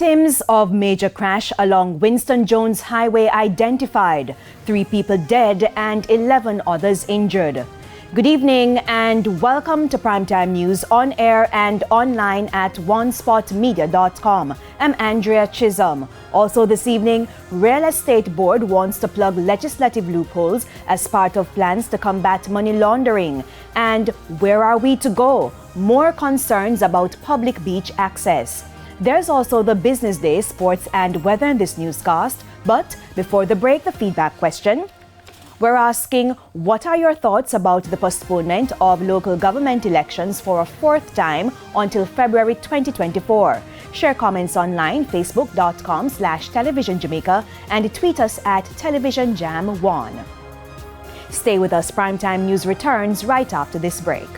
Victims of major crash along Winston Jones Highway identified. 3 people dead and 11 others injured. Good evening and welcome to Primetime News on air and online at onespotmedia.com. I'm Andrea Chisholm. Also this evening, Real Estate Board wants to plug legislative loopholes as part of plans to combat money laundering. And where are we to go? More concerns about public beach access. There's also the Business Day, sports and weather in this newscast. But before the break, the feedback question. We're asking, what are your thoughts about the postponement of local government elections for a 4th time until February 2024? Share comments online, facebook.com/Television Jamaica, and tweet us at TelevisionJam1. Stay with us, Primetime News returns right after this break.